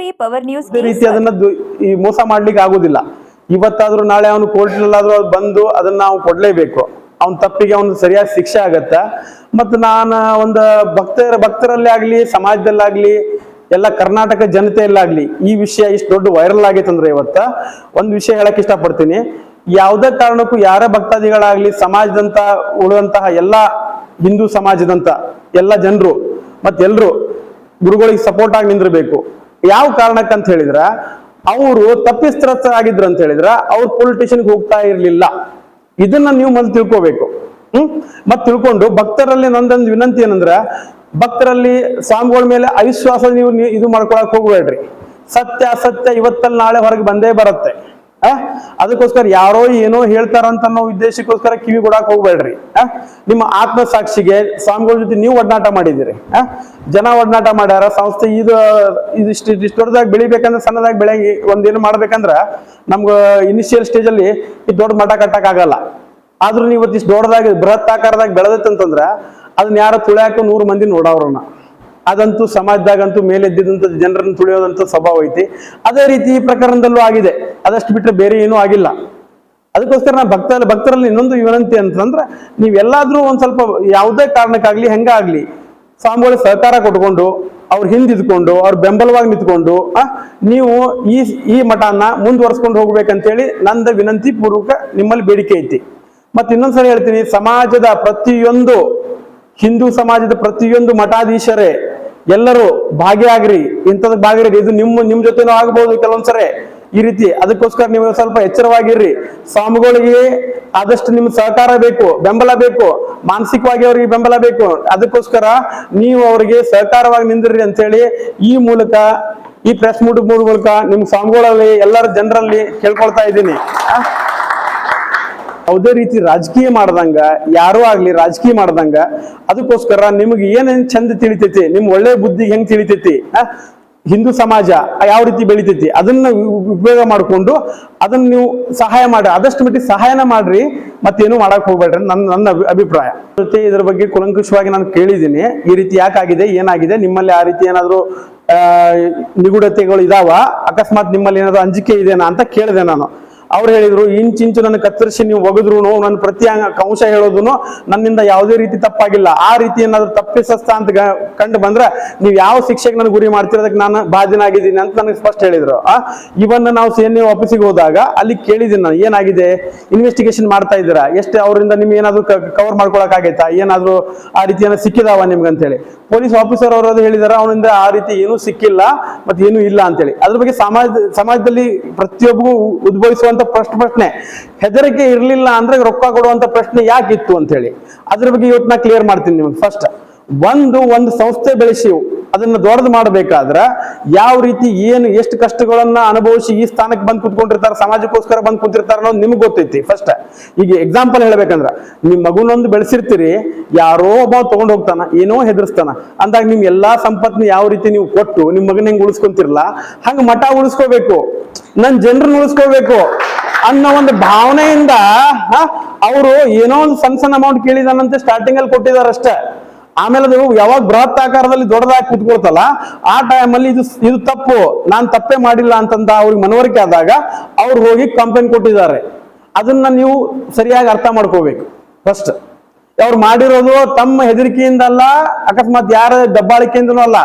ನೋಡ್ರಿ power news. ಅದೇ ರೀತಿ ಅದನ್ನ ಈ ಮೋಸ ಮಾಡ್ಲಿಕ್ಕೆ ಆಗುದಿಲ್ಲ. ಇವತ್ತಾದ್ರೂ ನಾಳೆ ಅವನು ಕೋರ್ಟ್ನಲ್ಲಾದ್ರೂ ಬಂದು ಅದನ್ನ ನಾವು ಕೊಡ್ಲೇಬೇಕು. ಅವನ ತಪ್ಪಿಗೆ ಅವನು ಸರಿಯಾದ ಶಿಕ್ಷೆ ಆಗತ್ತ. ಮತ್ತು ನಾನು ಒಂದು ಭಕ್ತರಲ್ಲಿ ಆಗ್ಲಿ, ಸಮಾಜದಲ್ಲಾಗ್ಲಿ, ಎಲ್ಲ ಕರ್ನಾಟಕ ಜನತೆಯಲ್ಲಾಗ್ಲಿ ಈ ವಿಷಯ ಇಷ್ಟು ದೊಡ್ಡ ವೈರಲ್ ಆಗೈತಂದ್ರೆ ಇವತ್ತ ಒಂದು ವಿಷಯ ಹೇಳಕ್ ಇಷ್ಟಪಡ್ತೀನಿ. ಯಾವುದೇ ಕಾರಣಕ್ಕೂ ಯಾರ ಭಕ್ತಾದಿಗಳಾಗ್ಲಿ, ಸಮಾಜದಂತ ಉಳಿದಂತಹ ಎಲ್ಲ ಹಿಂದೂ ಸಮಾಜದಂತ ಎಲ್ಲ ಜನರು ಮತ್ತೆಲ್ಲರೂ ಗುರುಗಳಿಗೆ ಸಪೋರ್ಟ್ ಆಗಿ ನಿಂದಿರ್ಬೇಕು. ಯಾವ ಕಾರಣಕ್ಕಂತ ಹೇಳಿದ್ರ, ಅವರು ತಪ್ಪಿತಸ್ಥರಾಗಿದ್ರು ಅಂತ ಹೇಳಿದ್ರ ಅವ್ರು ಪೊಲಿಟಿಷನ್ಗೆ ಹೋಗ್ತಾ ಇರ್ಲಿಲ್ಲ. ಇದನ್ನ ನೀವು ಮೊದಲು ತಿಳ್ಕೋಬೇಕು. ಮತ್ ತಿಳ್ಕೊಂಡು ಭಕ್ತರಲ್ಲಿ ನಂದೊಂದು ವಿನಂತಿ ಏನಂದ್ರ, ಭಕ್ತರಲ್ಲಿ ಸ್ವಾಮಿಗಳ ಮೇಲೆ ಅವಿಶ್ವಾಸ ನೀವು ಇದು ಮಾಡ್ಕೊಳಕ್ ಹೋಗ್ಬೇಡ್ರಿ. ಸತ್ಯ ಅಸತ್ಯ ಇವತ್ತಲ್ಲಿ ನಾಳೆ ಹೊರಗೆ ಬಂದೇ ಬರುತ್ತೆ. ಅದಕ್ಕೋಸ್ಕರ ಯಾರೋ ಏನೋ ಹೇಳ್ತಾರಂತ ಅನ್ನೋ ಉದ್ದೇಶಕ್ಕೋಸ್ಕರ ಕಿವಿ ಕೊಡಾಕ್ ಹೋಗ್ಬೇಡ್ರಿ. ನಿಮ್ಮ ಆತ್ಮಸಾಕ್ಷಿಗೆ ಸ್ವಾಮಿಗಳ ಜೊತೆ ನೀವು ಒಡನಾಟ ಮಾಡಿದಿರಿ, ಜನ ಒಡನಾಟ ಮಾಡ್ಯಾರ. ಸಂಸ್ಥೆ ಇಷ್ಟು ದೊಡ್ಡದಾಗಿ ಬೆಳಿಬೇಕಂದ್ರೆ ಸಣ್ಣದಾಗಿ ಬೆಳೆಯಂಗಿ ಒಂದೇನು ಮಾಡ್ಬೇಕಂದ್ರ ನಮ್ಗ ಇನಿಷಿಯಲ್ ಸ್ಟೇಜ್ ಅಲ್ಲಿ ಈ ದೊಡ್ಡ ಮಠ ಕಟ್ಟಕ್ ಆಗಲ್ಲ. ಆದ್ರೂ ನೀವು ಇಷ್ಟು ದೊಡ್ಡದಾಗಿ ಬೃಹತ್ ಆಕಾರದಾಗ ಬೆಳೆದತ್ತಂತಂದ್ರ ಅದನ್ನ ಯಾರ ತುಳಿಯಾಕ 100 ಮಂದಿ ನೋಡವ್ರನ್ನ. ಅದಂತೂ ಸಮಾಜದಾಗಂತೂ ಮೇಲೆದ್ದಿದಂತ ಜನರನ್ನು ತುಳಿಯೋದಂತ ಸ್ವಭಾವ ಐತಿ. ಅದೇ ರೀತಿ ಈ ಪ್ರಕರಣದಲ್ಲೂ ಆಗಿದೆ. ಅದಷ್ಟು ಬಿಟ್ರೆ ಬೇರೆ ಏನೂ ಆಗಿಲ್ಲ. ಅದಕ್ಕೋಸ್ಕರ ನಾ ಭಕ್ತರಲ್ಲಿ ಇನ್ನೊಂದು ವಿನಂತಿ ಅಂತಂದ್ರೆ, ನೀವೆಲ್ಲಾದ್ರೂ ಒಂದ್ ಸ್ವಲ್ಪ ಯಾವುದೇ ಕಾರಣಕ್ಕಾಗ್ಲಿ ಹೆಂಗಾಗ್ಲಿ ಸ್ವಾಮಿಗಳ ಸಹಕಾರ ಕೊಟ್ಕೊಂಡು ಅವ್ರ ಹಿಂದಿದ್ಕೊಂಡು ಅವ್ರ ಬೆಂಬಲವಾಗಿ ನಿಂತ್ಕೊಂಡು ನೀವು ಈ ಮಠನ ಮುಂದುವರ್ಸ್ಕೊಂಡು ಹೋಗ್ಬೇಕಂತೇಳಿ ನಂದ ವಿನಂತಿ ಪೂರ್ವಕ ನಿಮ್ಮಲ್ಲಿ ಬೇಡಿಕೆ ಐತಿ. ಮತ್ತೆ ಇನ್ನೊಂದ್ಸಲ ಹೇಳ್ತೀನಿ, ಸಮಾಜದ ಪ್ರತಿಯೊಂದು ಹಿಂದೂ ಸಮಾಜದ ಪ್ರತಿಯೊಂದು ಮಠಾಧೀಶರೇ ಎಲ್ಲರೂ ಭಾಗಿಯಾಗ್ರಿ. ಇಂಥದಕ್ಕೆ ಭಾಗಿರಿ. ಇದು ನಿಮ್ ಜೊತೆನೂ ಆಗ್ಬಹುದು ಕೆಲವೊಂದ್ಸರಿ ಈ ರೀತಿ. ಅದಕ್ಕೋಸ್ಕರ ನೀವು ಸ್ವಲ್ಪ ಎಚ್ಚರವಾಗಿರ್ರಿ. ಸ್ವಾಮಿಗಳಿಗೆ ಆದಷ್ಟು ನಿಮ್ ಸಹಕಾರ ಬೇಕು, ಬೆಂಬಲ ಬೇಕು, ಮಾನಸಿಕವಾಗಿ ಅವರಿಗೆ ಬೆಂಬಲ ಬೇಕು. ಅದಕ್ಕೋಸ್ಕರ ನೀವು ಅವರಿಗೆ ಸಹಕಾರವಾಗಿ ನಿಂದಿರ್ರಿ ಅಂತೇಳಿ ಈ ಮೂಲಕ, ಈ ಪ್ರೆಸ್ ಮೀಟ್ ಮೂಲಕ ನಿಮ್ ಸ್ವಾಮಿಗಳಲ್ಲಿ ಎಲ್ಲರ ಜನರಲ್ಲಿ ಕೇಳ್ಕೊಳ್ತಾ ಇದ್ದೀನಿ. ಯಾವುದೇ ರೀತಿ ರಾಜಕೀಯ ಮಾಡ್ದಂಗ, ಯಾರೋ ಆಗ್ಲಿ ರಾಜಕೀಯ ಮಾಡ್ದಂಗ, ಅದಕ್ಕೋಸ್ಕರ ನಿಮ್ಗೆ ಏನೇನ್ ಚಂದ ತಿಳಿತೈತಿ, ನಿಮ್ ಒಳ್ಳೆ ಬುದ್ಧಿ ಹೆಂಗ್ ತಿಳಿತೈತಿ, ಹಿಂದೂ ಸಮಾಜ ಯಾವ ರೀತಿ ಬೆಳಿತೈತಿ ಅದನ್ನ ಉಪಯೋಗ ಮಾಡ್ಕೊಂಡು ಅದನ್ನ ನೀವು ಸಹಾಯ ಮಾಡಿ, ಆದಷ್ಟು ಮಟ್ಟಿಗೆ ಸಹಾಯನ ಮಾಡ್ರಿ. ಮತ್ತೇನು ಮಾಡಕ್ ಹೋಗ್ಬೇಡ್ರಿ ನನ್ನ ಅಭಿಪ್ರಾಯ. ಜೊತೆ ಇದ್ರ ಬಗ್ಗೆ ಕುಲಂಕುಷವಾಗಿ ನಾನು ಕೇಳಿದ್ದೀನಿ, ಈ ರೀತಿ ಯಾಕಾಗಿದೆ, ಏನಾಗಿದೆ, ನಿಮ್ಮಲ್ಲಿ ಆ ರೀತಿ ಏನಾದ್ರು ನಿಗೂಢತೆಗಳು ಇದಾವ, ಅಕಸ್ಮಾತ್ ನಿಮ್ಮಲ್ಲಿ ಏನಾದ್ರು ಅಂಜಿಕೆ ಇದೆನಾ ಅಂತ ಕೇಳಿದೆ ನಾನು. ಅವ್ರು ಹೇಳಿದ್ರು, ಇಂಚಿಂಚು ನನ್ನ ಕತ್ತರಿಸಿ ನೀವು ಒಗದ್ರು ನನ್ನ ಪ್ರತಿ ಅಂಶ ಹೇಳೋದು ನನ್ನಿಂದ ಯಾವುದೇ ರೀತಿ ತಪ್ಪಾಗಿಲ್ಲ. ಆ ರೀತಿ ಏನಾದ್ರು ತಪ್ಪಿಸಸ್ತ ಅಂತ ಕಂಡು ಬಂದ್ರೆ ನೀವು ಯಾವ ಶಿಕ್ಷೆಗೆ ನನಗೆ ಗುರಿ ಮಾಡ್ತಿರೋದಕ್ಕೆ ನಾನು ಬಾಧ್ಯನಾಗಿದ್ದೀನಿ ಅಂತ ನನಗೆ ಸ್ಪಷ್ಟ ಹೇಳಿದ್ರು. ಇವನ್ನ ನಾವು CNA ಆಫೀಸಿಗೆ ಹೋದಾಗ ಅಲ್ಲಿ ಕೇಳಿದ್ದೀನಿ ನಾನು, ಏನಾಗಿದೆ, ಇನ್ವೆಸ್ಟಿಗೇಷನ್ ಮಾಡ್ತಾ ಇದ್ದೀರಾ, ಎಷ್ಟು ಅವರಿಂದ ನಿಮ್ಗೆ ಏನಾದ್ರು ಕವರ್ ಮಾಡ್ಕೊಳಕ್ ಆಗೈತಾ, ಏನಾದ್ರು ಆ ರೀತಿ ಏನಾದ್ರು ಸಿಕ್ಕಿದಾವ ನಿಮ್ಗಂತ ಹೇಳಿ. ಪೊಲೀಸ್ ಆಫೀಸರ್ ಅವರು ಹೇಳಿದಾರೆ, ಅವನಿಂದ ಆ ರೀತಿ ಏನೂ ಸಿಕ್ಕಿಲ್ಲ ಮತ್ತೆ ಏನೂ ಇಲ್ಲ ಅಂತೇಳಿ. ಅದ್ರ ಬಗ್ಗೆ ಸಮಾಜದಲ್ಲಿ ಪ್ರತಿಯೊಬ್ಬರಿಗೂ ಉದ್ಭವಿಸುವಂತ ಪ್ರಶ್ನೆ, ಹೆದರಿಕೆ ಇರ್ಲಿಲ್ಲ ಅಂದ್ರೆ ರೊಕ್ಕ ಕೊಡುವಂತ ಪ್ರಶ್ನೆ ಯಾಕಿತ್ತು ಅಂತ ಹೇಳಿ. ಅದ್ರ ಬಗ್ಗೆ ಇವತ್ತು ನಾ ಕ್ಲಿಯರ್ ಮಾಡ್ತೀನಿ ನಿಮ್ಗೆ. ಫಸ್ಟ್ ಒಂದು ಸಂಸ್ಥೆ ಬೆಳೆಸಿ ಅದನ್ನ ದೊಡ್ಡದು ಮಾಡ್ಬೇಕಾದ್ರ ಯಾವ ರೀತಿ ಏನು ಎಷ್ಟು ಕಷ್ಟಗಳನ್ನ ಅನುಭವಿಸಿ ಈ ಸ್ಥಾನಕ್ಕೆ ಬಂದು ಕುತ್ಕೊಂಡಿರ್ತಾರೆ, ಸಮಾಜಕ್ಕೋಸ್ಕರ ಬಂದು ಕುಂತಿರ್ತಾರ ಅನ್ನೋದು ನಿಮ್ಗೆ ಗೊತ್ತೈತಿ. ಫಸ್ಟ್ ಈಗ ಎಕ್ಸಾಂಪಲ್ ಹೇಳ್ಬೇಕಂದ್ರ, ನಿಮ್ ಮಗುನೊಂದು ಬೆಳೆಸಿರ್ತೀರಿ, ಯಾರೋ ಒಬ್ಬ ತಗೊಂಡ್ ಹೋಗ್ತಾನ, ಏನೋ ಹೆದರ್ಸ್ತಾನ ಅಂದಾಗ ನಿಮ್ ಎಲ್ಲಾ ಸಂಪತ್ನ ಯಾವ ರೀತಿ ನೀವು ಕೊಟ್ಟು ನಿಮ್ ಮಗನ ಹೆಂಗ್ ಉಳಿಸ್ಕೊಂತಿರ್ಲ, ಹಂಗ ಮಠ ಉಳಿಸ್ಕೋಬೇಕು, ನನ್ ಜನರನ್ನ ಉಳಿಸ್ಕೋಬೇಕು ಅನ್ನೋ ಒಂದು ಭಾವನೆಯಿಂದ ಅವರು ಏನೋ ಒಂದು ಸಣ್ಣ ಅಮೌಂಟ್ ಕೇಳಿದಾನಂತೆ ಸ್ಟಾರ್ಟಿಂಗ್ ಅಲ್ಲಿ ಕೊಟ್ಟಿದಾರಷ್ಟೇ. ಆಮೇಲೆ ಅದು ಯಾವಾಗ ಬೃಹತ್ ಆಕಾರದಲ್ಲಿ ದೊಡ್ಡದಾಗಿ ಕುತ್ಕೊಳ್ತಲ್ಲ, ಆ ಟೈಮಲ್ಲಿ ಇದು ತಪ್ಪು, ನಾನ್ ತಪ್ಪೇ ಮಾಡಿಲ್ಲ ಅಂತಂದ ಅವ್ರಿಗೆ ಮನವರಿಕೆ ಆದಾಗ ಅವ್ರು ಹೋಗಿ ಕಂಪ್ಲೇಂಟ್ ಕೊಟ್ಟಿದ್ದಾರೆ. ಅದನ್ನ ನೀವು ಸರಿಯಾಗಿ ಅರ್ಥ ಮಾಡ್ಕೋಬೇಕು. ಫಸ್ಟ್ ಅವ್ರು ಮಾಡಿರೋದು ತಮ್ಮ ಹೆದರಿಕೆಯಿಂದ ಅಲ್ಲ, ಅಕಸ್ಮಾತ್ ಯಾರ ದಬ್ಬಾಳಿಕೆಯಿಂದನೂ ಅಲ್ಲ.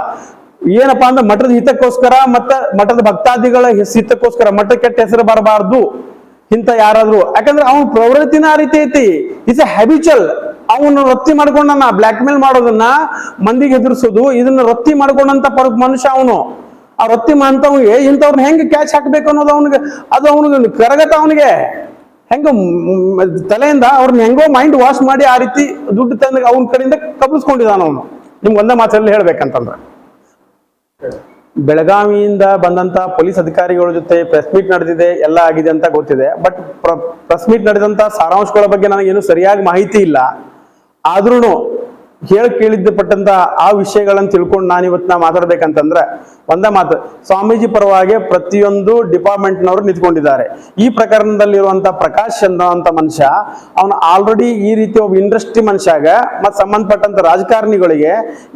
ಏನಪ್ಪಾ ಅಂದ್ರೆ ಮಠದ ಹಿತಕ್ಕೋಸ್ಕರ, ಮತ್ತೆ ಮಠದ ಭಕ್ತಾದಿಗಳ ಹಿತಕ್ಕೋಸ್ಕರ, ಮಠಕ್ಕೆ ಕೆಟ್ಟ ಹೆಸರು ಬರಬಾರ್ದು ಇಂತ ಯಾರಾದ್ರು. ಯಾಕಂದ್ರೆ ಅವನ ಪ್ರವೃತ್ತಿನ ಆ ರೀತಿ ಐತಿ, ಇಟ್ಸ್ ಎ ಹ್ಯಾಬಿಚುವಲ್. ಅವನು ರೊತ್ತಿ ಮಾಡ್ಕೊಂಡನ ಬ್ಲಾಕ್ ಮೇಲ್ ಮಾಡೋದನ್ನ, ಮಂದಿಗೆ ಹೆದರ್ಸೋದು, ಇದನ್ನ ರೊತ್ತಿ ಮಾಡ್ಕೊಂಡಂತ ಮನುಷ್ಯ ಅವನು. ಆ ರೊತ್ತಿ ಅಂತವ್ನಿಗೆ ಇಂಥವ್ರನ್ನ ಹೆಂಗ್ ಕ್ಯಾಚ್ ಹಾಕ್ಬೇಕು ಅನ್ನೋದು ಅವನಿಗೆ ಕರಗತ. ಅವನಿಗೆ ಹೆಂಗ ತಲೆಯಿಂದ ಅವ್ರನ್ನ ಹೆಂಗೋ ಮೈಂಡ್ ವಾಶ್ ಮಾಡಿ ಆ ರೀತಿ ದುಡ್ಡು ತಂದ ಅವನ ಕಡೆಯಿಂದ ಕಬ್ಬಿಸ್ಕೊಂಡಿದ್ದಾನ ಅವನು. ನಿಮ್ಗೆ ಒಂದೇ ಮಾತಲ್ಲಿ ಹೇಳ್ಬೇಕಂತಂದ್ರೆ, ಬೆಳಗಾವಿಯಿಂದ ಬಂದಂತ ಪೊಲೀಸ್ ಅಧಿಕಾರಿಗಳ ಜೊತೆ ಪ್ರೆಸ್ ಮೀಟ್ ನಡೆದಿದೆ, ಎಲ್ಲ ಆಗಿದೆ ಅಂತ ಗೊತ್ತಿದೆ. ಬಟ್ ಪ್ರೆಸ್ ಮೀಟ್ ನಡೆದಂತ ಸಾರಾಂಶಗಳ ಬಗ್ಗೆ ನನಗೇನು ಸರಿಯಾಗಿ ಮಾಹಿತಿ ಇಲ್ಲ. ಆದ್ರೂ ಕೇಳಿದ್ದ ಪಟ್ಟಂತ ಆ ವಿಷಯಗಳನ್ನ ತಿಳ್ಕೊಂಡು ನಾನು ಇವತ್ತು ಮಾತಾಡ್ಬೇಕಂತಂದ್ರೆ, ಒಂದೇ ಮಾತು, ಸ್ವಾಮೀಜಿ ಪರವಾಗಿ ಪ್ರತಿಯೊಂದು ಡಿಪಾರ್ಟ್ಮೆಂಟ್ನವರು ನಿಂತ್ಕೊಂಡಿದ್ದಾರೆ. ಈ ಪ್ರಕರಣದಲ್ಲಿರುವಂತಹ ಪ್ರಕಾಶ್ ಅನ್ನುವಂತ ಮನುಷ್ಯ ಅವನು ಆಲ್ರೆಡಿ ಈ ರೀತಿ ಒಬ್ಬ ಇಂಡಸ್ಟ್ರಿ ಮನುಷ್ಯಾಗ ಮತ್ತು ಸಂಬಂಧಪಟ್ಟಂತ ರಾಜಕಾರಣಿಗಳಿಗೆ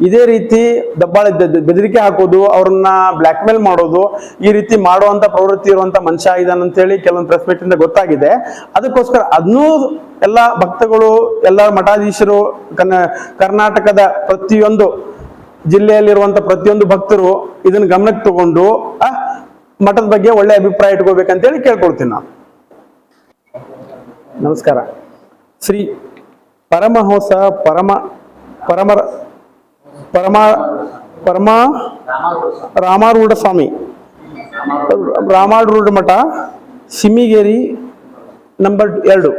ಇದೇ ರೀತಿ ದಬ್ಬಾಳ ಬೆದರಿಕೆ ಹಾಕೋದು, ಅವ್ರನ್ನ ಬ್ಲ್ಯಾಕ್ ಮೇಲ್ ಮಾಡೋದು, ಈ ರೀತಿ ಮಾಡುವಂತ ಪ್ರವೃತ್ತಿ ಇರುವಂತ ಮನುಷ್ಯ ಇದಾನಂತೇಳಿ ಕೆಲವೊಂದು ಪ್ರೆಸ್ ಮೀಟ್ ಇಂದ ಗೊತ್ತಾಗಿದೆ. ಅದಕ್ಕೋಸ್ಕರ ಅದನ್ನೂ ಎಲ್ಲ ಭಕ್ತಗಳು, ಎಲ್ಲ ಮಠಾಧೀಶರು, ಕರ್ನಾಟಕದ ಪ್ರತಿಯೊಂದು ಜಿಲ್ಲೆಯಲ್ಲಿರುವಂತ ಪ್ರತಿಯೊಂದು ಭಕ್ತರು ಇದನ್ನ ಗಮನಕ್ಕೆ ತಗೊಂಡು ಮಠದ ಬಗ್ಗೆ ಒಳ್ಳೆ ಅಭಿಪ್ರಾಯ ಇಟ್ಕೋಬೇಕಂತೇಳಿ ಕೇಳ್ಕೊಳ್ತೀನಿ ನಾನು. ನಮಸ್ಕಾರ. ಶ್ರೀ ಪರಮಹಂಸ ಪರಮ ರಾಮಾರೂಢ ಸ್ವಾಮಿ, ರಾಮಾರೂಢ ಮಠ, ಸಿಮಿಗೇರಿ ನಂಬರ್ 2,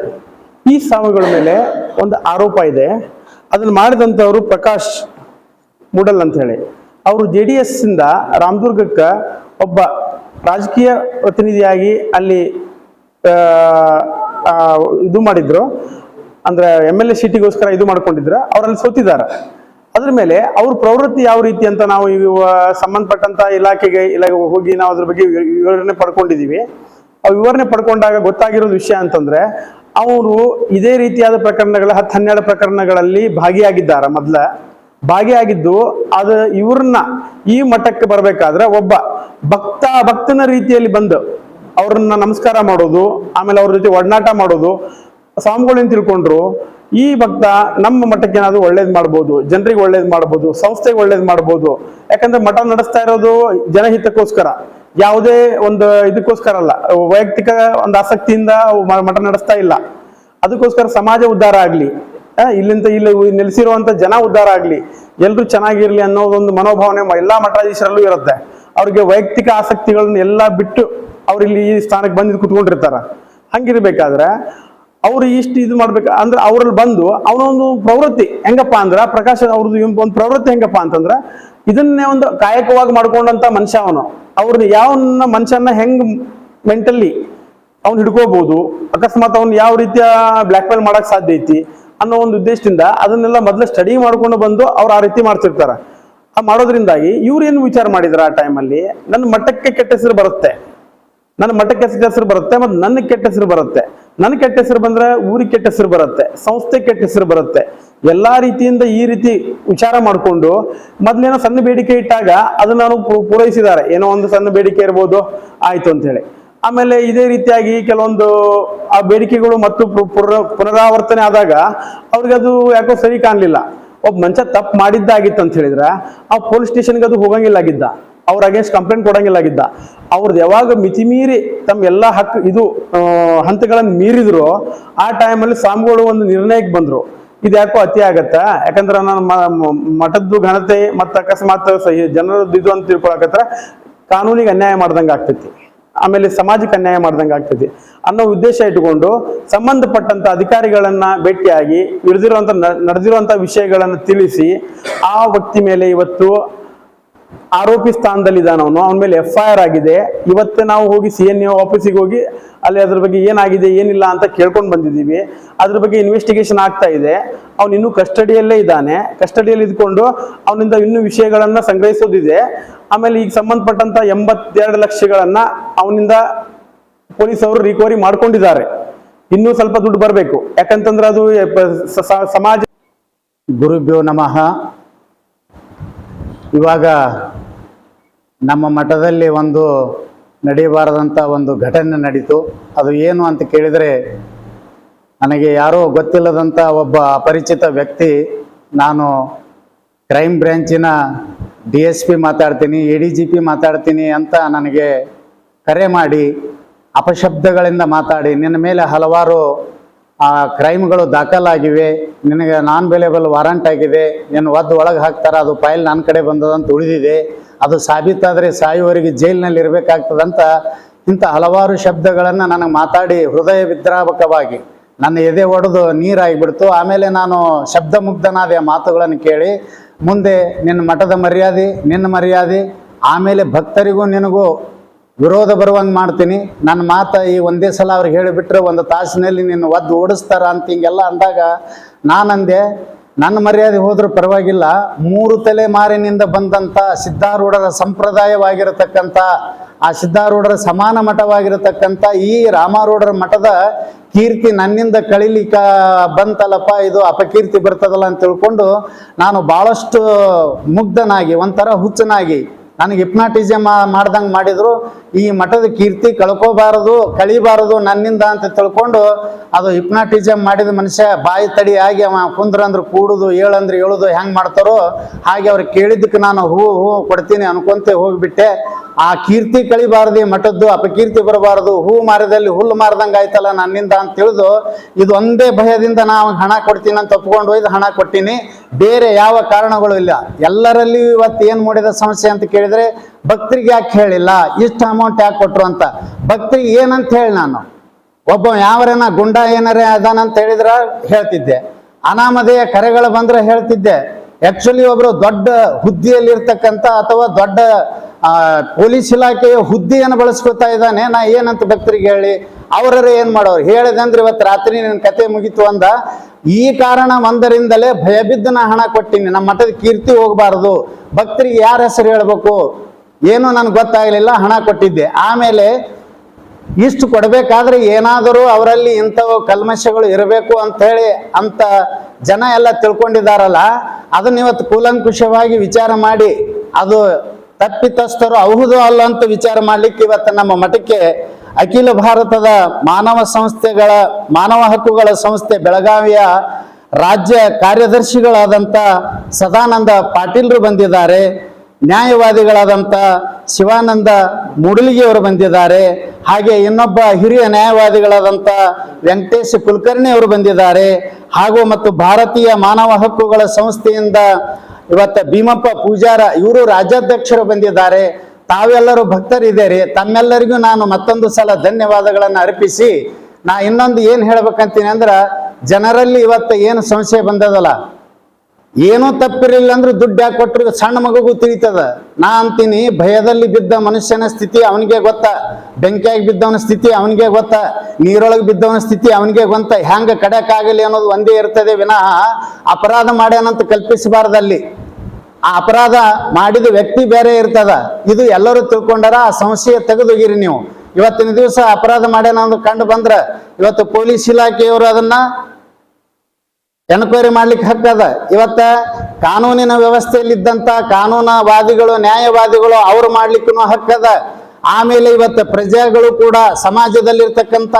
ಈ ಸ್ವಾಮಿಗಳ ಮೇಲೆ ಒಂದು ಆರೋಪ ಇದೆ. ಅದನ್ನು ಮಾಡಿದಂಥವರು ಪ್ರಕಾಶ್ ಮೂಡಲ್ ಅಂತ ಹೇಳಿ, ಅವರು JDS ಇಂದ ರಾಮದುರ್ಗಕ್ಕೆ ಒಬ್ಬ ರಾಜಕೀಯ ಪ್ರತಿನಿಧಿಯಾಗಿ ಅಲ್ಲಿ ಇದು ಮಾಡಿದ್ರು, ಅಂದ್ರೆ MLA ಸೀಟಿಗೋಸ್ಕರ ಇದು ಮಾಡ್ಕೊಂಡಿದ್ರು. ಅವರಲ್ಲಿ ಸೋತಿದ್ದಾರೆ. ಅದ್ರ ಮೇಲೆ ಅವ್ರ ಪ್ರವೃತ್ತಿ ಯಾವ ರೀತಿ ಅಂತ ನಾವು ಸಂಬಂಧಪಟ್ಟಂತ ಇಲಾಖೆಗೆ ಹೋಗಿ ನಾವು ಅದ್ರ ಬಗ್ಗೆ ವಿವರಣೆ ಪಡ್ಕೊಂಡಿದೀವಿ. ಆ ವಿವರಣೆ ಪಡ್ಕೊಂಡಾಗ ಗೊತ್ತಾಗಿರೋದು ವಿಷಯ ಅಂತಂದ್ರೆ, ಅವರು ಇದೇ ರೀತಿಯಾದ ಪ್ರಕರಣಗಳ 10-12 ಪ್ರಕರಣಗಳಲ್ಲಿ ಭಾಗಿಯಾಗಿದ್ದಾರೆ. ಭಾಗಿಯಾಗಿದ್ದು ಅದು ಇವ್ರನ್ನ ಈ ಮಠಕ್ಕೆ ಬರ್ಬೇಕಾದ್ರೆ ಒಬ್ಬ ಭಕ್ತನ ರೀತಿಯಲ್ಲಿ ಬಂದು ಅವ್ರನ್ನ ನಮಸ್ಕಾರ ಮಾಡೋದು, ಆಮೇಲೆ ಅವ್ರ ಜೊತೆ ಒಡನಾಟ ಮಾಡೋದು, ಸ್ವಾಮಿಗಳೇನು ತಿಳ್ಕೊಂಡ್ರು, ಈ ಭಕ್ತ ನಮ್ಮ ಮಠಕ್ಕೆ ಏನಾದ್ರು ಒಳ್ಳೇದ್ ಮಾಡ್ಬೋದು, ಜನರಿಗೆ ಒಳ್ಳೇದ್ ಮಾಡ್ಬೋದು, ಸಂಸ್ಥೆಗೆ ಒಳ್ಳೇದ್ ಮಾಡ್ಬೋದು. ಯಾಕಂದ್ರೆ ಮಠ ನಡೆಸ್ತಾ ಇರೋದು ಜನಹಿತಕ್ಕೋಸ್ಕರ, ಯಾವುದೇ ಒಂದು ಇದಕ್ಕೋಸ್ಕರ ಅಲ್ಲ, ವೈಯಕ್ತಿಕ ಒಂದು ಆಸಕ್ತಿಯಿಂದ ಮಠ ನಡೆಸ್ತಾ ಇಲ್ಲ. ಅದಕ್ಕೋಸ್ಕರ ಸಮಾಜ ಉದ್ಧಾರ ಆಗ್ಲಿ, ಇಲ್ಲಿ ನೆಲೆಸಿರುವಂತ ಜನ ಉದ್ಧಾರ ಆಗ್ಲಿ, ಎಲ್ರು ಚೆನ್ನಾಗಿರ್ಲಿ ಅನ್ನೋದೊಂದು ಮನೋಭಾವನೆ ಎಲ್ಲಾ ಮಠಾಧೀಶರಲ್ಲೂ ಇರುತ್ತೆ. ಅವ್ರಿಗೆ ವೈಯಕ್ತಿಕ ಆಸಕ್ತಿಗಳನ್ನ ಎಲ್ಲಾ ಬಿಟ್ಟು ಅವ್ರು ಇಲ್ಲಿ ಈ ಸ್ಥಾನಕ್ಕೆ ಬಂದು ಕುತ್ಕೊಂಡಿರ್ತಾರ. ಹಂಗಿರ್ಬೇಕಾದ್ರೆ ಅವ್ರು ಇಷ್ಟು ಇದು ಮಾಡ್ಬೇಕು ಅಂದ್ರೆ ಅವ್ರಲ್ಲಿ ಬಂದು ಅವನೊಂದು ಪ್ರವೃತ್ತಿ ಹೆಂಗಪ್ಪ ಅಂದ್ರ, ಪ್ರಕಾಶ್ ಅವ್ರದ್ದು ಒಂದು ಪ್ರವೃತ್ತಿ ಹೆಂಗಪ್ಪ ಅಂತಂದ್ರ, ಇದನ್ನೇ ಒಂದು ಕಾಯಕವಾಗಿ ಮಾಡ್ಕೊಂಡಂತ ಮನುಷ್ಯ ಅವನು. ಅವ್ರನ್ನ ಯಾವನ್ನ ಮನುಷ್ಯನ ಹೆಂಗ್ ಮೆಂಟಲಿ ಅವ್ನು ಹಿಡ್ಕೋಬಹುದು, ಅಕಸ್ಮಾತ್ ಅವ್ನು ಯಾವ ರೀತಿಯ ಬ್ಲ್ಯಾಕ್ ಮೇಲ್ ಮಾಡಕ್ ಸಾಧ್ಯ ಐತಿ ಅನ್ನೋ ಒಂದು ಉದ್ದೇಶದಿಂದ ಅದನ್ನೆಲ್ಲ ಮೊದಲು ಸ್ಟಡಿ ಮಾಡ್ಕೊಂಡು ಬಂದು ಅವ್ರು ಆ ರೀತಿ ಮಾಡ್ತಿರ್ತಾರ. ಆ ಮಾಡೋದ್ರಿಂದಾಗಿ ಇವ್ರು ಏನು ವಿಚಾರ ಮಾಡಿದ್ರ, ಆ ಟೈಮಲ್ಲಿ ನನ್ನ ಮಠಕ್ಕೆ ಕೆಟ್ಟ ಹೆಸರು ಬರುತ್ತೆ, ನನ್ನ ಮಠಕ್ಕೆ ಕೆಟ್ಟ ಹೆಸರು ಬರುತ್ತೆ, ಮತ್ತು ನನ್ನ ಕೆಟ್ಟ ಹೆಸರು ಬರುತ್ತೆ. ನನ್ನ ಕೆಟ್ಟ ಹೆಸರು ಬಂದ್ರೆ ಊರಿಗೆ ಕೆಟ್ಟ ಹೆಸರು ಬರುತ್ತೆ, ಸಂಸ್ಥೆ ಕೆಟ್ಟ ಹೆಸರು ಬರುತ್ತೆ. ಎಲ್ಲಾ ರೀತಿಯಿಂದ ಈ ರೀತಿ ವಿಚಾರ ಮಾಡಿಕೊಂಡು ಮೊದ್ಲೇನೋ ಸಣ್ಣ ಬೇಡಿಕೆ ಇಟ್ಟಾಗ ಅದನ್ನ ನಾನು ಪೂರೈಸಿದ್ದಾರೆ. ಏನೋ ಒಂದು ಸಣ್ಣ ಬೇಡಿಕೆ ಇರ್ಬೋದು, ಆಯ್ತು ಅಂತ ಹೇಳಿ. ಆಮೇಲೆ ಇದೇ ರೀತಿಯಾಗಿ ಕೆಲವೊಂದು ಆ ಬೇಡಿಕೆಗಳು ಮತ್ತು ಪುನರಾವರ್ತನೆ ಆದಾಗ ಅವ್ರಿಗೆ ಅದು ಯಾಕೋ ಸರಿ ಕಾಣ್ಲಿಲ್ಲ. ಒಬ್ಬ ಮನುಷ್ಯ ತಪ್ಪು ಮಾಡಿದ್ದಾಗಿತ್ತು ಅಂತ ಹೇಳಿದ್ರೆ ಆ ಪೊಲೀಸ್ ಸ್ಟೇಷನ್ಗೆ ಅದು ಹೋಗಂಗಿಲ್ಲಾಗಿದ್ದ, ಅವ್ರ ಅಗೇನ್ಸ್ಟ್ ಕಂಪ್ಲೇಂಟ್ ಕೊಡಂಗಿಲ್ಲಾಗಿದ್ದ. ಅವ್ರದ್ದು ಯಾವಾಗ ಮಿತಿಮೀರಿ ತಮ್ಮ ಎಲ್ಲಾ ಹಂತಗಳನ್ನು ಮೀರಿದ್ರು, ಆ ಟೈಮಲ್ಲಿ ಸ್ವಾಮಿಗಳು ಒಂದು ನಿರ್ಣಯಕ್ಕೆ ಬಂದ್ರು, ಇದು ಯಾಕೋ ಅತಿ ಆಗತ್ತ, ಯಾಕಂದ್ರೆ ನಾನು ಮಠದ್ದು ಘನತೆ ಮತ್ತು ಅಕಸ್ಮಾತ್ ಜನರದ್ದು ಇದು ಅಂತ ತಿಳ್ಕೊಳಕತ್ರ ಕಾನೂನಿಗೆ ಅನ್ಯಾಯ ಮಾಡ್ದಂಗೆ ಆಗ್ತೈತಿ, ಆಮೇಲೆ ಸಮಾಜಕ್ಕೆ ಅನ್ಯಾಯ ಮಾಡ್ದಂಗೆ ಆಗ್ತೈತಿ ಅನ್ನೋ ಉದ್ದೇಶ ಇಟ್ಟುಕೊಂಡು ಸಂಬಂಧಪಟ್ಟಂತ ಅಧಿಕಾರಿಗಳನ್ನ ಭೇಟಿಯಾಗಿ ನಡೆದಿರುವಂತ ವಿಷಯಗಳನ್ನು ತಿಳಿಸಿ ಆ ವ್ಯಕ್ತಿ ಮೇಲೆ ಇವತ್ತು ಆರೋಪಿ ಸ್ಥಾನದಲ್ಲಿದ್ದಾನ ಅವನ ಮೇಲೆ FIR ಆಗಿದೆ. ಇವತ್ತು ನಾವು ಹೋಗಿ CNO ಆಫೀಸಿಗೆ ಹೋಗಿ ಅಲ್ಲಿ ಅದ್ರ ಬಗ್ಗೆ ಏನಾಗಿದೆ ಏನಿಲ್ಲ ಅಂತ ಕೇಳ್ಕೊಂಡು ಬಂದಿದ್ದೀವಿ. ಅದ್ರ ಬಗ್ಗೆ ಇನ್ವೆಸ್ಟಿಗೇಷನ್ ಆಗ್ತಾ ಇದೆ. ಅವನು ಇನ್ನೂ ಕಸ್ಟಡಿಯಲ್ಲೇ ಇದ್ದಾನೆ. ಕಸ್ಟಡಿಯಲ್ಲಿ ಇದ್ಕೊಂಡು ಅವನಿಂದ ಇನ್ನೂ ವಿಷಯಗಳನ್ನ ಸಂಗ್ರಹಿಸೋದಿದೆ. ಆಮೇಲೆ ಈಗ ಸಂಬಂಧಪಟ್ಟಂತ 82 ಲಕ್ಷಗಳನ್ನ ಅವನಿಂದ ಪೊಲೀಸವರು ರಿಕವರಿ ಮಾಡ್ಕೊಂಡಿದ್ದಾರೆ. ಇನ್ನೂ ಸ್ವಲ್ಪ ದುಡ್ಡು ಬರಬೇಕು, ಯಾಕಂತಂದ್ರೆ ಅದು ಸಮಾಜ. ಗುರುಭ್ಯೋ ನಮಃ. ಇವಾಗ ನಮ್ಮ ಮಠದಲ್ಲಿ ಒಂದು ನಡೆಯಬಾರದಂಥ ಒಂದು ಘಟನೆ ನಡೀತು. ಅದು ಏನು ಅಂತ ಕೇಳಿದರೆ, ನನಗೆ ಯಾರೋ ಗೊತ್ತಿಲ್ಲದಂಥ ಒಬ್ಬ ಅಪರಿಚಿತ ವ್ಯಕ್ತಿ, ನಾನು ಕ್ರೈಮ್ ಬ್ರ್ಯಾಂಚಿನ DSP ಮಾತಾಡ್ತೀನಿ, ADGP ಮಾತಾಡ್ತೀನಿ ಅಂತ ನನಗೆ ಕರೆ ಮಾಡಿ ಅಪಶಬ್ದಗಳಿಂದ ಮಾತಾಡಿ, ನಿನ್ನ ಮೇಲೆ ಹಲವಾರು ಕ್ರೈಮ್ಗಳು ದಾಖಲಾಗಿವೆ, ನಿನಗೆ ನಾನ್ ವೇಲೇಬಲ್ ವಾರಂಟ್ ಆಗಿದೆ, ನೀನು ಒಳಗೆ ಹಾಕ್ತಾರೆ, ಅದು ಫೈಲ್ ನನ್ನ ಕಡೆ ಬಂದದಂತ ಉಳಿದಿದೆ, ಅದು ಸಾಬೀತಾದರೆ ಸಾಯುವವರೆಗೆ ಜೈಲಿನಲ್ಲಿ ಇರಬೇಕಾಗ್ತದಂತ ಇಂಥ ಹಲವಾರು ಶಬ್ದಗಳನ್ನು ನನಗೆ ಮಾತಾಡಿ ಹೃದಯ ವಿದ್ರಾವಕವಾಗಿ ನನ್ನ ಎದೆ ಒಡೆದು ನೀರಾಗಿಬಿಡ್ತು. ಆಮೇಲೆ ನಾನು ಶಬ್ದ ಮುಗ್ಧನಾದ ಮಾತುಗಳನ್ನು ಕೇಳಿ, ಮುಂದೆ ನಿನ್ನ ಮಠದ ಮರ್ಯಾದೆ, ನಿನ್ನ ಮರ್ಯಾದೆ, ಆಮೇಲೆ ಭಕ್ತರಿಗೂ ನಿನಗೂ ವಿರೋಧ ಬರುವಂಗೆ ಮಾಡ್ತೀನಿ, ನನ್ನ ಮಾತು ಈ ಒಂದೇ ಸಲ ಅವ್ರಿಗೆ ಹೇಳಿಬಿಟ್ರೆ ಒಂದು ತಾಸಿನಲ್ಲಿ ನಿನ್ನ ಓಡಿಸ್ತಾರ ಅಂತ ಹಿಂಗೆಲ್ಲ ಅಂದಾಗ ನಾನಂದೆ, ನನ್ನ ಮರ್ಯಾದೆ ಹೋದ್ರೂ ಪರವಾಗಿಲ್ಲ, 3 ತಲೆಮಾರಿನಿಂದ ಬಂದಂಥ ಸಿದ್ಧಾರೂಢರ ಸಂಪ್ರದಾಯವಾಗಿರತಕ್ಕಂಥ, ಆ ಸಿದ್ಧಾರೂಢರ ಸಮಾನ ಮಠವಾಗಿರತಕ್ಕಂಥ ಈ ರಾಮಾರೂಢರ ಮಠದ ಕೀರ್ತಿ ನನ್ನಿಂದ ಕಳಿಲಿಕ್ಕ ಬಂತಲ್ಲಪ್ಪ, ಇದು ಅಪಕೀರ್ತಿ ಬರ್ತದಲ್ಲ ಅಂತ ತಿಳ್ಕೊಂಡು ನಾನು ಭಾಳಷ್ಟು ಮುಗ್ಧನಾಗಿ, ಒಂಥರ ಹುಚ್ಚನಾಗಿ, ನನಗೆ ಹಿಪ್ನಾಟಿಸಮ್ ಮಾಡ್ದಂಗೆ ಮಾಡಿದ್ರು. ಈ ಮಠದ ಕೀರ್ತಿ ಕಳಿಬಾರದು ನನ್ನಿಂದ ಅಂತ ತಿಳ್ಕೊಂಡು ಅದು ಹಿಪ್ನಾಟಿಸಮ್ ಮಾಡಿದ ಮನುಷ್ಯ ಬಾಯಿ ತಡಿಯಾಗಿ ಅವ ಕುಂದ್ರಂದ್ರೆ ಕೂಡುದು, ಏಳಂದ್ರೆ ಏಳುದು ಹೆಂಗೆ ಮಾಡ್ತಾರೋ ಹಾಗೆ ಅವ್ರು ಕೇಳಿದ್ದಕ್ಕೆ ನಾನು ಹೂ ಕೊಡ್ತೀನಿ ಅನ್ಕೊಂತೆ ಹೋಗ್ಬಿಟ್ಟೆ. ಆ ಕೀರ್ತಿ ಕಳಿಬಾರದು, ಮಠದ್ದು ಅಪಕೀರ್ತಿ ಬರಬಾರದು, ಹೂ ಮಾರದಲ್ಲಿ ಹುಲ್ಲು ಮಾರ್ದಂಗೆ ಆಯ್ತಲ್ಲ ನನ್ನಿಂದ ಅಂತ ತಿಳಿದು ಇದು ಒಂದೇ ಭಯದಿಂದ ನಾವು ಹಣ ಕೊಡ್ತೀನಿ ಅಂತ ಒಪ್ಕೊಂಡು ಹೋಯ್ದು ಹಣ ಕೊಟ್ಟಿನಿ. ಬೇರೆ ಯಾವ ಕಾರಣಗಳು ಇಲ್ಲ. ಎಲ್ಲರಲ್ಲಿಯೂ ಇವತ್ತು ಏನು ಮೂಡಿದ ಸಮಸ್ಯೆ ಅಂತ ಕೇಳಿದ್ರೆ, ಭಕ್ತರಿಗೆ ಯಾಕೆ ಹೇಳಿಲ್ಲ, ಇಷ್ಟು ಅಮೌಂಟ್ ಯಾಕೆ ಕೊಟ್ರು ಅಂತ. ಭಕ್ತರಿಗೆ ಏನಂತ ಹೇಳಿ ನಾನು ಒಬ್ಬ ಯಾವರೇನ ಗುಂಡ ಏನಾರೇ ಅದಾನಂತ ಹೇಳಿದ್ರ ಹೇಳ್ತಿದ್ದೆ, ಅನಾಮಧೇಯ ಕರೆಗಳು ಬಂದ್ರೆ ಹೇಳ್ತಿದ್ದೆ. ಆಕ್ಚುಲಿ ಒಬ್ರು ದೊಡ್ಡ ಹುದ್ದೆಯಲ್ಲಿರ್ತಕ್ಕಂಥ ಅಥವಾ ದೊಡ್ಡ ಪೊಲೀಸ್ ಇಲಾಖೆಯ ಹುದ್ದೆಯನ್ನು ಬಳಸ್ಕೊತಾ ಇದ್ದಾನೆ, ನಾ ಏನಂತ ಭಕ್ತರಿಗೆ ಹೇಳಿ, ಅವರೇ ಏನ್ ಮಾಡೋರು ಹೇಳಿದಂದ್ರೆ ಇವತ್ತು ರಾತ್ರಿ ನನ್ನ ಕತೆ ಮುಗೀತು ಅಂದ. ಈ ಕಾರಣ ಒಂದರಿಂದಲೇ ಭಯಬಿದ್ದು ನಾ ಹಣ ಕೊಟ್ಟಿನಿ. ನಮ್ಮ ಮಠದ ಕೀರ್ತಿ ಹೋಗಬಾರ್ದು, ಭಕ್ತರಿಗೆ ಯಾರ ಹೆಸರು ಹೇಳ್ಬೇಕು ಏನೋ ನನ್ಗೆ ಗೊತ್ತಾಗಲಿಲ್ಲ, ಹಣ ಕೊಟ್ಟಿದ್ದೆ. ಆಮೇಲೆ ಇಷ್ಟು ಕೊಡಬೇಕಾದ್ರೆ ಏನಾದರೂ ಅವರಲ್ಲಿ ಇಂಥವು ಕಲ್ಮಶಗಳು ಇರಬೇಕು ಅಂತ ಹೇಳಿ ಅಂತ ಜನ ಎಲ್ಲ ತಿಳ್ಕೊಂಡಿದ್ದಾರಲ್ಲ, ಅದನ್ನ ಇವತ್ತು ಕೂಲಂಕುಷವಾಗಿ ವಿಚಾರ ಮಾಡಿ ಅದು ತಪ್ಪಿತಸ್ಥರು ಹೌದು ಅಲ್ಲ ಅಂತ ವಿಚಾರ ಮಾಡ್ಲಿಕ್ಕೆ ಇವತ್ತು ನಮ್ಮ ಮಠಕ್ಕೆ ಅಖಿಲ ಭಾರತದ ಮಾನವ ಹಕ್ಕುಗಳ ಸಂಸ್ಥೆ ಬೆಳಗಾವಿಯ ರಾಜ್ಯ ಕಾರ್ಯದರ್ಶಿಗಳಾದಂಥ ಸದಾನಂದ ಪಾಟೀಲ್ರು ಬಂದಿದ್ದಾರೆ, ನ್ಯಾಯವಾದಿಗಳಾದಂಥ ಶಿವಾನಂದ ಮೂಡಲಿಗೆಯವರು ಬಂದಿದ್ದಾರೆ, ಹಾಗೆ ಇನ್ನೊಬ್ಬ ಹಿರಿಯ ನ್ಯಾಯವಾದಿಗಳಾದಂಥ ವೆಂಕಟೇಶ್ ಕುಲಕರ್ಣಿ ಅವರು ಬಂದಿದ್ದಾರೆ, ಹಾಗೂ ಮತ್ತು ಭಾರತೀಯ ಮಾನವ ಹಕ್ಕುಗಳ ಸಂಸ್ಥೆಯಿಂದ ಇವತ್ತು ಭೀಮಪ್ಪ ಪೂಜಾರ ಇವರು ರಾಜ್ಯಾಧ್ಯಕ್ಷರು ಬಂದಿದ್ದಾರೆ. ತಾವೆಲ್ಲರೂ ಭಕ್ತರಿದ್ದೀರಿ, ತಮ್ಮೆಲ್ಲರಿಗೂ ನಾನು ಮತ್ತೊಂದು ಸಲ ಧನ್ಯವಾದಗಳನ್ನು ಅರ್ಪಿಸಿ ನಾ ಇನ್ನೊಂದು ಏನು ಹೇಳ್ಬೇಕಂತೀನಿ ಅಂದ್ರೆ, ಜನರಲ್ಲಿ ಇವತ್ತು ಏನು ಸಂಶಯ ಬಂದದಲ್ಲ, ಏನೂ ತಪ್ಪಿರಲಿಲ್ಲ ಅಂದ್ರೆ ದುಡ್ಡು ಯಾಕೆ ಕೊಟ್ಟರು ಸಣ್ಣ ಮಗುಗೂ ತಿಳಿತದ. ನಾ ಅಂತೀನಿ, ಭಯದಲ್ಲಿ ಬಿದ್ದ ಮನುಷ್ಯನ ಸ್ಥಿತಿ ಅವನಿಗೆ ಗೊತ್ತ, ಬೆಂಕಿಯಾಗಿ ಬಿದ್ದವನ ಸ್ಥಿತಿ ಅವನಿಗೆ ಗೊತ್ತ, ನೀರೊಳಗೆ ಬಿದ್ದವನ ಸ್ಥಿತಿ ಅವನಿಗೆ ಗೊತ್ತ. ಹೆಂಗೆ ಕಡೆಕಾಗಲಿ ಅನ್ನೋದು ಒಂದೇ ಇರ್ತದೆ ವಿನಃ ಅಪರಾಧ ಮಾಡ್ಯಾನಂತ ಕಲ್ಪಿಸಬಾರ್ದಲ್ಲಿ. ಆ ಅಪರಾಧ ಮಾಡಿದ ವ್ಯಕ್ತಿ ಬೇರೆ ಇರ್ತದ. ಇದು ಎಲ್ಲರೂ ತಿಳ್ಕೊಂಡಾರ. ಆ ಸಂಶಯ ತೆಗೆದೋಗಿರಿ ನೀವು. ಇವತ್ತಿನ ದಿವಸ ಅಪರಾಧ ಮಾಡ್ಯಾನ ಅಂತ ಕಂಡು ಬಂದ್ರೆ ಇವತ್ತು ಪೊಲೀಸ್ ಇಲಾಖೆಯವರು ಅದನ್ನ ಎನ್ಕ್ವೈರಿ ಮಾಡ್ಲಿಕ್ಕೆ ಹಕ್ಕದ. ಇವತ್ತ ಕಾನೂನಿನ ವ್ಯವಸ್ಥೆಯಲ್ಲಿದ್ದಂಥ ಕಾನೂನವಾದಿಗಳು, ನ್ಯಾಯವಾದಿಗಳು ಅವ್ರು ಮಾಡ್ಲಿಕ್ಕೂ ಹಕ್ಕದ. ಆಮೇಲೆ ಇವತ್ತು ಪ್ರಜೆಗಳು ಕೂಡ, ಸಮಾಜದಲ್ಲಿರ್ತಕ್ಕಂಥ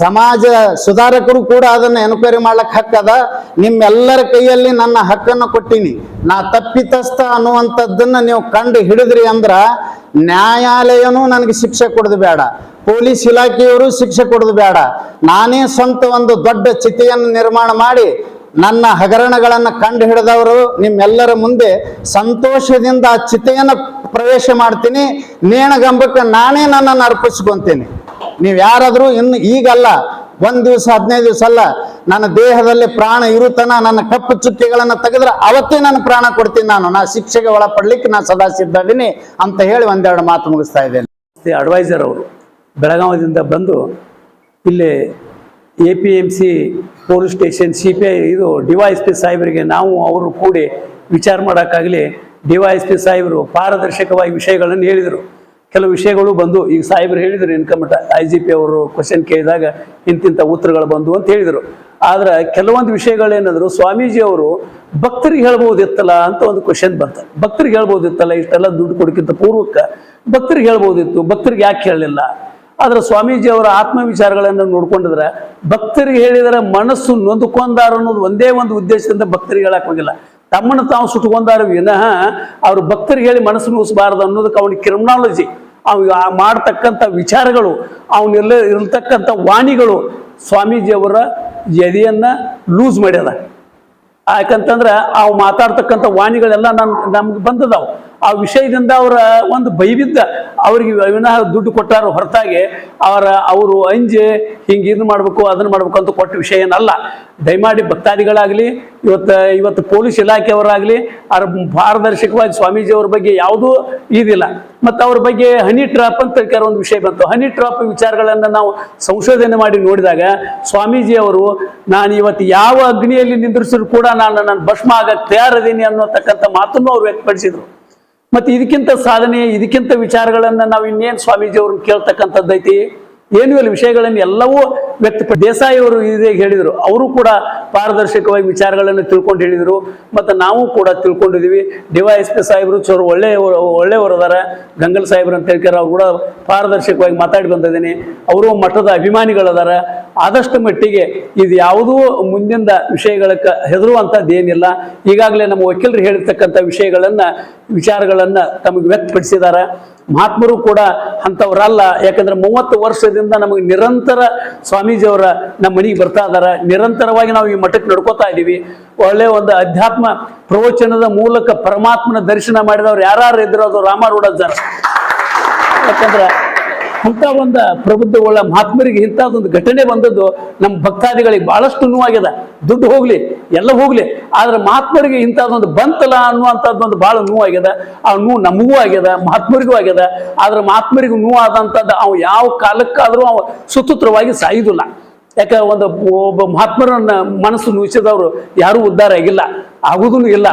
ಸಮಾಜ ಸುಧಾರಕರು ಕೂಡ ಅದನ್ನು ಎನ್ಕ್ವೈರಿ ಮಾಡ್ಲಿಕ್ಕೆ ಹಕ್ಕದ. ನಿಮ್ಮೆಲ್ಲರ ಕೈಯಲ್ಲಿ ನನ್ನ ಹಕ್ಕನ್ನು ಕೊಟ್ಟಿನಿ. ನಾ ತಪ್ಪಿತಸ್ಥ ಅನ್ನುವಂಥದ್ದನ್ನು ನೀವು ಕಂಡು ಹಿಡಿದ್ರಿ ಅಂದ್ರ ನ್ಯಾಯಾಲಯನೂ ನನಗೆ ಶಿಕ್ಷೆ ಕೊಡೋದು ಬೇಡ, ಪೊಲೀಸ್ ಇಲಾಖೆಯವರು ಶಿಕ್ಷೆ ಕೊಡೋದು ಬೇಡ. ನಾನೇ ಸ್ವಂತ ಒಂದು ದೊಡ್ಡ ಚಿತೆಯನ್ನು ನಿರ್ಮಾಣ ಮಾಡಿ ನನ್ನ ಹಗರಣಗಳನ್ನು ಕಂಡು ಹಿಡಿದವರು ನಿಮ್ಮೆಲ್ಲರ ಮುಂದೆ ಸಂತೋಷದಿಂದ ಆ ಚಿತೆಯನ್ನು ಪ್ರವೇಶ ಮಾಡ್ತೀನಿ. ನೇಣಗಂಬಕ್ಕೆ ನಾನೇ ನನ್ನನ್ನು ಅರ್ಪಿಸ್ಕೊಂತೀನಿ. ನೀವು ಯಾರಾದರೂ ಇನ್ನು ಈಗಲ್ಲ, 1 ದಿವಸ 15 ದಿವಸ ಅಲ್ಲ, ನನ್ನ ದೇಹದಲ್ಲಿ ಪ್ರಾಣ ಇರುತ್ತನ ನನ್ನ ಕಪ್ಪು ಚುಕ್ಕೆಗಳನ್ನು ತೆಗೆದ್ರೆ ಅವತ್ತೇ ನಾನು ಪ್ರಾಣ ಕೊಡ್ತೀನಿ. ನಾ ಶಿಕ್ಷೆಗೆ ಒಳಪಡ್ಲಿಕ್ಕೆ ನಾನು ಸದಾ ಸಿದ್ಧದೀನಿ ಅಂತ ಹೇಳಿ ಒಂದೆರಡು ಮಾತು ಮುಗಿಸ್ತಾ ಇದ್ದೇನೆ. ಅಡ್ವೈಸರ್ ಅವರು ಬೆಳಗಾವಿಯಿಂದ ಬಂದು ಇಲ್ಲಿ APMC ಪೊಲೀಸ್ ಸ್ಟೇಷನ್ CPI ಇದು DYSP ಸಾಹೇಬರಿಗೆ ನಾವು ಅವರು ಕೂಡಿ ವಿಚಾರ ಮಾಡೋಕ್ಕಾಗಲಿ DYSP ಸಾಹೇಬರು ಪಾರದರ್ಶಕವಾಗಿ ವಿಷಯಗಳನ್ನು ಹೇಳಿದರು. ಕೆಲವು ವಿಷಯಗಳು ಬಂದು ಈಗ ಸಾಹೇಬರು ಹೇಳಿದರು, ಇನ್ಕಮ್ IGP ಅವರು ಕ್ವಶನ್ ಕೇಳಿದಾಗ ಇಂತಿಂಥ ಉತ್ತರಗಳು ಬಂದು ಅಂತ ಹೇಳಿದರು. ಆದ್ರೆ ಕೆಲವೊಂದು ವಿಷಯಗಳೇನಾದ್ರು ಸ್ವಾಮೀಜಿ ಅವರು ಭಕ್ತರಿಗೆ ಹೇಳ್ಬೋದಿತ್ತಲ್ಲ ಅಂತ ಒಂದು ಕ್ವಶನ್ ಬಂತ. ಭಕ್ತರಿಗೆ ಹೇಳ್ಬೋದಿತ್ತಲ್ಲ, ಇಷ್ಟೆಲ್ಲ ದುಡ್ಡು ಕೊಡೋಕ್ಕಿಂತ ಪೂರ್ವಕ್ಕೆ ಭಕ್ತರಿಗೆ ಹೇಳ್ಬೋದಿತ್ತು, ಭಕ್ತರಿಗೆ ಯಾಕೆ ಹೇಳಲಿಲ್ಲ? ಆದ್ರೆ ಸ್ವಾಮೀಜಿ ಅವರ ಆತ್ಮವಿಚಾರಗಳನ್ನು ನೋಡ್ಕೊಂಡಿದ್ರೆ ಭಕ್ತರಿಗೆ ಹೇಳಿದರೆ ಮನಸ್ಸು ನೊಂದುಕೊಂಡಾರ ಅನ್ನೋದು ಒಂದೇ ಒಂದು ಉದ್ದೇಶದಿಂದ ಭಕ್ತರಿಗೆ ಹೇಳಕ್ ಹೋಗಿಲ್ಲ. ತಮ್ಮನ್ನು ತಾವು ಸುಟ್ಕೊಂಡಾರ ವಿನಃ ಅವ್ರು ಭಕ್ತರಿಗೆ ಹೇಳಿ ಮನಸ್ಸು ನೋಯಿಸಬಾರದು ಅನ್ನೋದಕ್ಕೆ ಅವನಿಗೆ ಕ್ರಿಮಿನಾಲಜಿ, ಅವ್ನು ಮಾಡ್ತಕ್ಕಂಥ ವಿಚಾರಗಳು, ಅವನೆಲ್ಲ ಇರತಕ್ಕಂಥ ವಾಣಿಗಳು ಸ್ವಾಮೀಜಿಯವರ ಎದೆಯನ್ನ ಲೂಸ್ ಮಾಡ್ಯದ. ಯಾಕಂತಂದ್ರೆ ಅವು ಮಾತಾಡ್ತಕ್ಕಂಥ ವಾಣಿಗಳೆಲ್ಲ ನಮ್ಗೆ ಬಂದದಾವು. ಆ ವಿಷಯದಿಂದ ಅವರ ಒಂದು ಭಯವಿದ್ದ ಅವ್ರಿಗೆ ವಿನಃ ದುಡ್ಡು ಕೊಟ್ಟಾರ ಹೊರತಾಗಿ ಅವರು ಅಂಜಿ ಹಿಂಗೆ ಇದು ಮಾಡಬೇಕು ಅದನ್ನು ಮಾಡಬೇಕು ಅಂತ ಕೊಟ್ಟ ವಿಷಯ ಏನಲ್ಲ. ದಯಮಾಡಿ ಭಕ್ತಾದಿಗಳಾಗಲಿ ಇವತ್ತು ಪೊಲೀಸ್ ಇಲಾಖೆಯವರಾಗಲಿ ಅವ್ರ ಪಾರದರ್ಶಕವಾಗಿ ಸ್ವಾಮೀಜಿಯವ್ರ ಬಗ್ಗೆ ಯಾವುದೂ ಇದಿಲ್ಲ. ಮತ್ತು ಅವ್ರ ಬಗ್ಗೆ ಹನಿ ಟ್ರಾಪ್ ಅಂತ ಒಂದು ವಿಷಯ ಬಂತು. ಹನಿ ಟ್ರಾಪ್ ವಿಚಾರಗಳನ್ನು ನಾವು ಸಂಶೋಧನೆ ಮಾಡಿ ನೋಡಿದಾಗ ಸ್ವಾಮೀಜಿಯವರು ನಾನು ಇವತ್ತು ಯಾವ ಅಗ್ನಿಯಲ್ಲಿ ನಿಂದ್ರಿಸಿದ್ರು ಕೂಡ ನಾನು ಭಸ್ಮ ಆಗಕ್ಕೆ ತಯಾರಿದ್ದೀನಿ ಅನ್ನೋತಕ್ಕಂಥ ಮಾತನ್ನು ಅವ್ರು ವ್ಯಕ್ತಪಡಿಸಿದ್ರು. ಮತ್ತು ಇದಕ್ಕಿಂತ ಸಾಧನೆ ಇದಕ್ಕಿಂತ ವಿಚಾರಗಳನ್ನು ನಾವು ಇನ್ನೇನು ಸ್ವಾಮೀಜಿಯವ್ರನ್ನ ಕೇಳ್ತಕ್ಕಂಥದ್ದೈತಿ? ಏನು ಇಲ್ಲ, ವಿಷಯಗಳನ್ನು ಎಲ್ಲವೂ ದೇಸಾಯಿ ಅವರು ಇದೇ ಹೇಳಿದರು. ಅವರು ಕೂಡ ಪಾರದರ್ಶಕವಾಗಿ ವಿಚಾರಗಳನ್ನು ತಿಳ್ಕೊಂಡು ಹೇಳಿದರು. ಮತ್ತು ನಾವು ಕೂಡ ತಿಳ್ಕೊಂಡಿದ್ದೀವಿ. DYSP ಸಾಹೇಬರು ಚೋರು ಒಳ್ಳೆಯವರು ಅದಾರ. ಗಂಗಲ್ ಸಾಹೇಬ್ರು ಅಂತ ಹೇಳ್ತಾರೆ, ಅವ್ರು ಕೂಡ ಪಾರದರ್ಶಕವಾಗಿ ಮಾತಾಡಿ ಬಂದಿದ್ದೀನಿ. ಅವರು ಮಠದ ಅಭಿಮಾನಿಗಳದಾರ. ಆದಷ್ಟು ಮಟ್ಟಿಗೆ ಇದು ಯಾವುದೂ ಮುಂದಿನ ವಿಷಯಗಳಕ್ಕೆ ಹೆದರುವಂಥದ್ದು ಏನಿಲ್ಲ. ಈಗಾಗಲೇ ನಮ್ಮ ವಕೀಲರು ಹೇಳಿರ್ತಕ್ಕಂಥ ವಿಚಾರಗಳನ್ನು ತಮಗೆ ವ್ಯಕ್ತಪಡಿಸಿದ್ದಾರೆ. ಮಹಾತ್ಮರು ಕೂಡ ಅಂಥವ್ರಲ್ಲ. ಯಾಕಂದ್ರೆ 30 ವರ್ಷದಿಂದ ನಮಗೆ ನಿರಂತರ ಸ್ವಾಮೀಜಿಯವರ ನಮ್ಮ ಮನೆಗೆ ಬರ್ತಾ ಇದ್ದಾರೆ. ನಿರಂತರವಾಗಿ ನಾವು ಈ ಮಠಕ್ಕೆ ನಡ್ಕೋತಾ ಇದ್ದೀವಿ. ಒಳ್ಳೆಯ ಒಂದು ಅಧ್ಯಾತ್ಮ ಪ್ರವಚನದ ಮೂಲಕ ಪರಮಾತ್ಮನ ದರ್ಶನ ಮಾಡಿದವ್ರು ಯಾರು ಇದ್ರು ಅದು ರಾಮಾರೂಢ ಜನ. ಯಾಕಂದ್ರೆ ಇಂಥ ಒಂದು ಪ್ರಬುದ್ಧಗಳ ಮಹಾತ್ಮರಿಗೆ ಇಂಥದ್ದೊಂದು ಘಟನೆ ಬಂದದ್ದು ನಮ್ಮ ಭಕ್ತಾದಿಗಳಿಗೆ ಬಹಳಷ್ಟು ನೋವಾಗ್ಯದ. ದುಡ್ಡು ಹೋಗ್ಲಿ ಎಲ್ಲ ಹೋಗ್ಲಿ, ಆದ್ರೆ ಮಹಾತ್ಮರಿಗೆ ಇಂಥದ್ದೊಂದು ಬಂತಲ್ಲ ಅನ್ನುವಂಥದ್ದೊಂದು ಬಹಳ ನೋವಾಗ್ಯದ. ಆ ನೋವು ನಮಗೂ ಆಗ್ಯದ, ಮಹಾತ್ಮರಿಗೂ ಆಗ್ಯದ. ಆದ್ರೆ ಮಹಾತ್ಮರಿಗೂ ನೋವು ಆದಂಥದ್ದು ಅವು ಯಾವ ಕಾಲಕ್ಕಾದ್ರೂ ಅವು ಸುಸೂತ್ರವಾಗಿ ಸಾಯುವುದಿಲ್ಲ. ಯಾಕೆ ಒಬ್ಬ ಮಹಾತ್ಮರನ್ನ ಮನಸ್ಸು ನುಯಿಸಿದವರು ಯಾರೂ ಉದ್ಧಾರ ಆಗಿಲ್ಲ, ಆಗುದೂ ಇಲ್ಲ.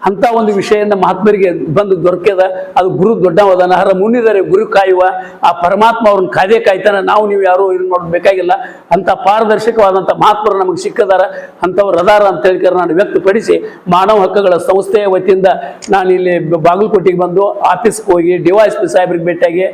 ಅಂತ ಒಂದು ವಿಷಯನ ಮಹಾತ್ಮರಿಗೆ ಬಂದು ದೊರಕ್ಯದ. ಅದು ಗುರು ದೊಡ್ಡವದನ ಹರ ಮುನ್ನಿದರೆ ಗುರು ಕಾಯುವ. ಆ ಪರಮಾತ್ಮ ಅವ್ರನ್ನ ಕಾಯ್ತಾನೆ. ನೀವು ಯಾರು ಇದು ಮಾಡಬೇಕಾಗಿಲ್ಲ. ಅಂತ ಪಾರದರ್ಶಕವಾದಂಥ ಮಹಾತ್ಮರು ನಮಗೆ ಸಿಕ್ಕದಾರ. ಅಂಥವ್ರು ಅದಾರ ಅಂತ ಹೇಳ್ತಾರೆ ನಾನು ವ್ಯಕ್ತಪಡಿಸಿ, ಮಾನವ ಹಕ್ಕುಗಳ ಸಂಸ್ಥೆಯ ವತಿಯಿಂದ ನಾನು ಇಲ್ಲಿ ಬಾಗಲಕೋಟೆಗೆ ಬಂದು ಆಫೀಸ್ಗೆ ಹೋಗಿ DYSP ಸಾಹೇಬ್ರಿಗೆ ಭೇಟಿಯಾಗಿ